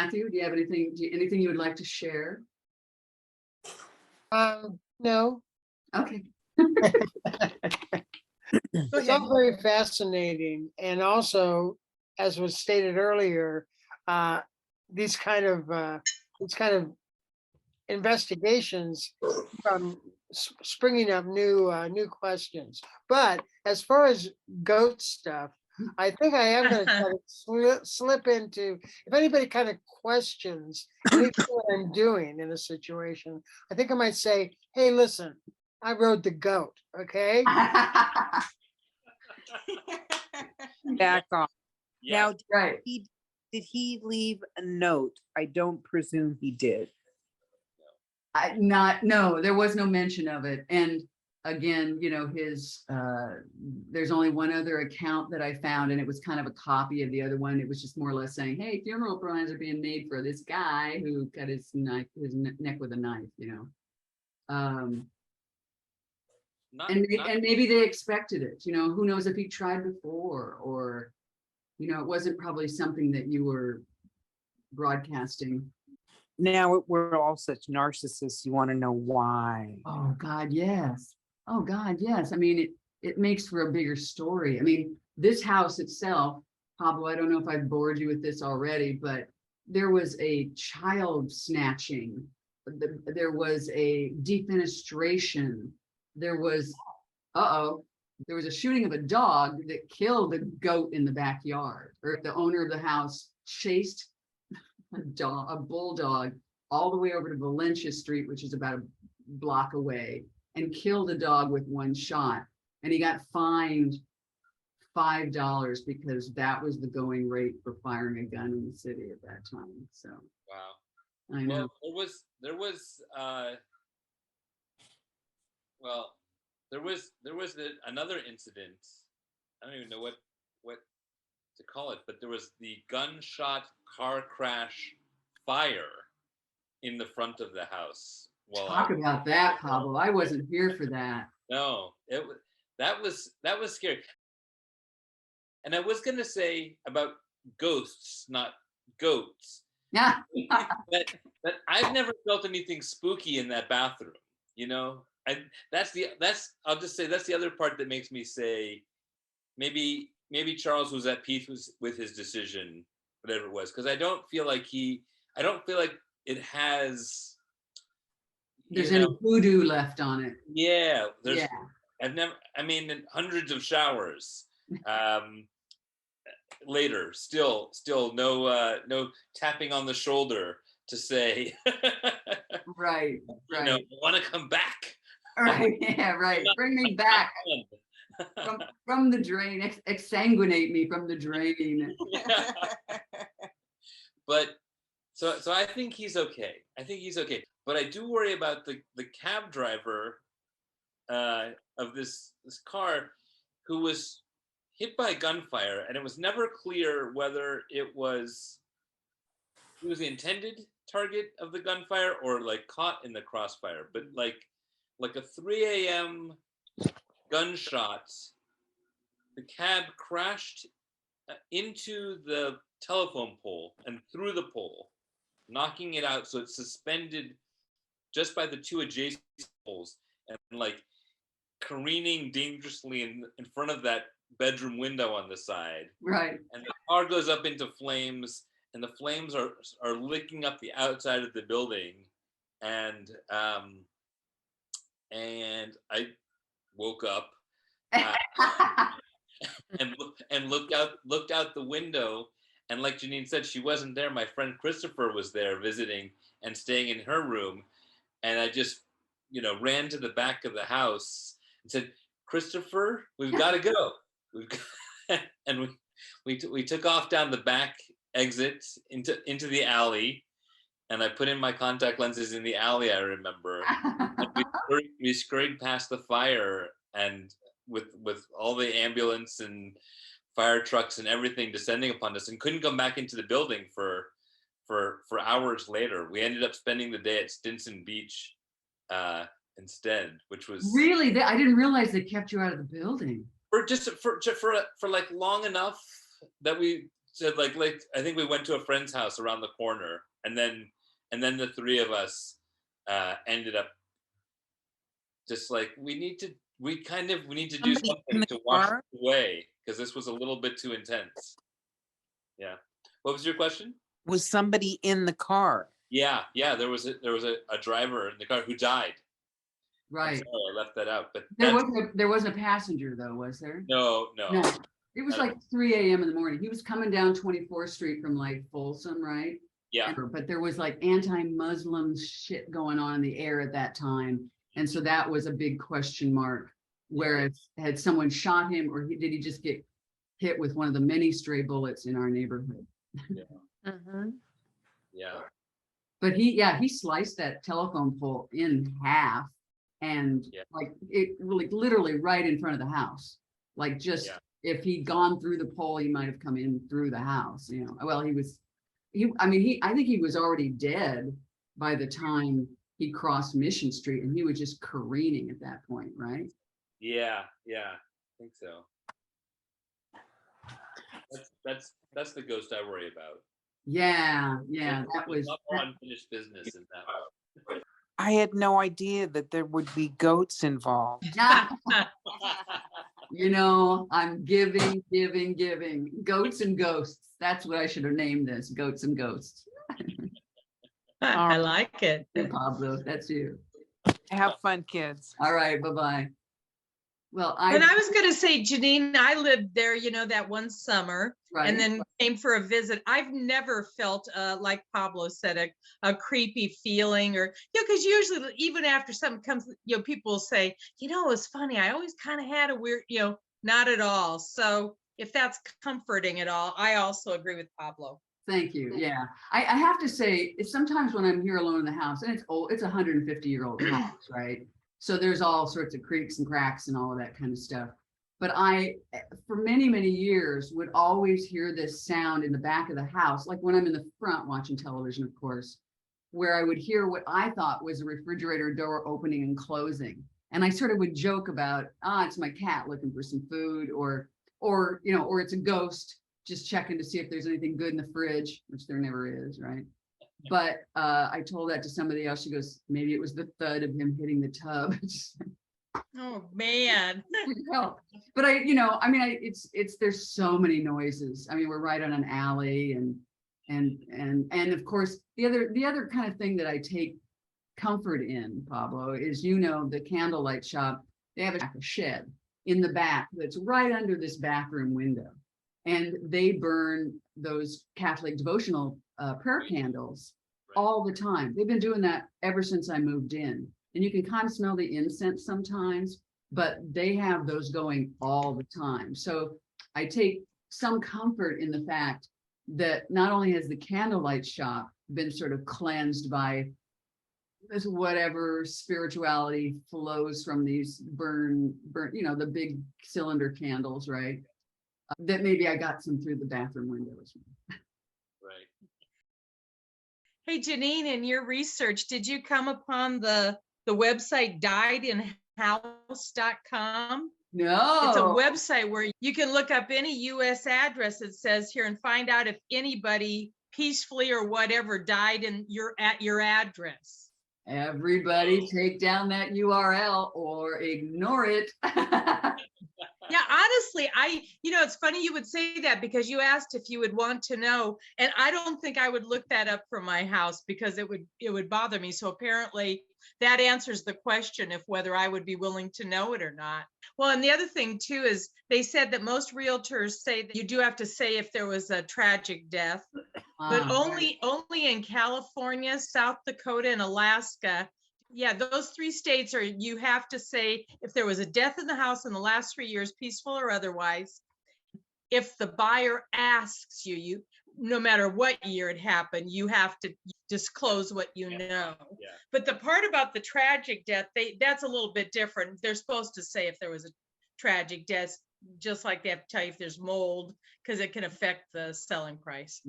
Matthew, do you have anything you would like to share? No, Okay. it's all very fascinating. And also, as was stated earlier, these kind of investigations springing up new questions. But as far as goat stuff, I think I am going to try to slip into, if anybody kind of questions anything that I'm doing in a situation, I think I might say, hey, listen, I rode the goat, okay? Back off. Yeah. Now, Right. did he leave a note? I don't presume he did. No, there was no mention of it. And again, his there's only one other account that I found, and it was kind of a copy of the other one. It was just more or less saying, hey, funeral plans are being made for this guy who cut his neck with a knife, and maybe they expected it, who knows if he tried before, or it wasn't probably something that you were broadcasting. Now we're all such narcissists. You want to know why? Oh God, yes. Oh God, yes. I mean, it makes for a bigger story. I mean, this house itself, Pablo, I don't know if I've bored you with this already, but there was a child snatching. There was a defenestration. There was a shooting of a dog that killed a goat in the backyard, or the owner of the house chased a bulldog all the way over to Valencia Street, which is about a block away, and killed a dog with one shot. And he got fined $5 because that was the going rate for firing a gun in the city at that time. So wow. I know. Well, there was another incident. I don't even know what to call it, but there was the gunshot car crash fire in the front of the house. Talk about that, Pablo. I wasn't here for that. No, that was scary. And I was gonna say about ghosts, not goats. Yeah. that I've never felt anything spooky in that bathroom. I'll just say that's the other part that makes me say maybe Charles was at peace with his decision, whatever it was, because I don't feel like it has. There's any voodoo left on it. Yeah, in hundreds of showers. Later, still no tapping on the shoulder to say, right. I want to come back. Right, yeah, right. Bring me back from the drain. Exsanguinate me from the drain. But so I think he's okay. But I do worry about the cab driver of this car who was hit by gunfire, and it was never clear whether he was the intended target of the gunfire or like caught in the crossfire. But like a 3 a.m. gunshot, the cab crashed into the telephone pole and through the pole, knocking it out, so it's suspended just by the two adjacent poles, and like careening dangerously in front of that bedroom window on the side. Right. And the car goes up into flames, and the flames are licking up the outside of the building. And I woke up and looked out the window, and like Janine said, she wasn't there. My friend Christopher was there visiting and staying in her room, and I just ran to the back of the house and said, Christopher, we've got to go. And we took off down the back exit into the alley, and I put in my contact lenses in the alley, I remember. And we scurried past the fire, and with all the ambulance and fire trucks and everything descending upon us, and couldn't come back into the building for hours later. We ended up spending the day at Stinson Beach instead, which was really, I didn't realize they kept you out of the building for like long enough that we said like I think we went to a friend's house around the corner, and then the three of us ended up just like we need to do Somebody in something the to wash car? it away because this was a little bit too intense. Yeah. What was your question? Was somebody in the car? Yeah, there was a driver in the car who died. I'm Right. sorry, I left that out, but There wasn't a passenger though, was there? no. No. It was like 3 a.m. in the morning. He was coming down 24th Street from like Folsom, right? Yeah. But there was like anti-Muslim shit going on in the air at that time. And so that was a big question mark. Whereas had someone shot him or did he just get hit with one of the many stray bullets in our neighborhood? Yeah. But he sliced that telephone pole in half and like it really literally right in front of the house. Like just if he'd gone through the pole, he might have come in through the house, you know. Well, I think he was already dead by the time he crossed Mission Street and he was just careening at that point, right? Yeah, I think so. That's the ghost I worry about. Yeah, There's that was a lot more unfinished business in that. I had no idea that there would be goats involved. You know, I'm giving. Goats and ghosts. That's what I should have named this. Goats and ghosts. I like it. Hey, Pablo, that's you. Have fun, kids. All right, bye-bye. Well, And I was going to say, Janine, I lived there, you know, that one summer and then came for a visit. I've never felt, like Pablo said, a creepy feeling or, you know, because usually even after something comes, you know, people will say, you know, it was funny. I always kind of had a weird, you know, not at all. So if that's comforting at all, I also agree with Pablo. Thank you. Yeah. I have to say, it's sometimes when I'm here alone in the house and it's old, it's a 150-year-old house, right? So there's all sorts of creaks and cracks and all of that kind of stuff. But I, for many, many years, would always hear this sound in the back of the house, like when I'm in the front watching television, of course, where I would hear what I thought was a refrigerator door opening and closing. And I sort of would joke about, it's my cat looking for some food or, you know, or it's a ghost just checking to see if there's anything good in the fridge, which there never is, right? But I told that to somebody else. She goes, maybe it was the thud of him hitting the tub. Oh man. But there's so many noises. I mean, we're right on an alley and of course the other kind of thing that I take comfort in, Pablo, is, you know, the candlelight shop, they have a shed in the back that's right under this bathroom window. And they burn those Catholic devotional prayer candles all the time. They've been doing that ever since I moved in. And you can kind of smell the incense sometimes, but they have those going all the time. So I take some comfort in the fact that not only has the candlelight shop been sort of cleansed by this whatever spirituality flows from these burn, you know, the big cylinder candles, right? That maybe I got some through the bathroom windows. Right. Hey, Janine, in your research, did you come upon the website diedinhouse.com? No. It's a website where you can look up any U.S. address it says here and find out if anybody peacefully or whatever died at your address. Everybody take down that URL or ignore it. Yeah, honestly, it's funny you would say that because you asked if you would want to know, and I don't think I would look that up from my house because it would bother me. So apparently that answers the question of whether I would be willing to know it or not. Well, and the other thing too is they said that most realtors say that you do have to say if there was a tragic death, but only in California, South Dakota, and Alaska. Yeah, those 3 states you have to say if there was a death in the house in the last 3 years, peaceful or otherwise. If the buyer asks you, no matter what year it happened, you have to disclose what you know. Yeah. But the part about the tragic death, that's a little bit different. They're supposed to say if there was a tragic death, just like they have to tell you if there's mold, because it can affect the selling price.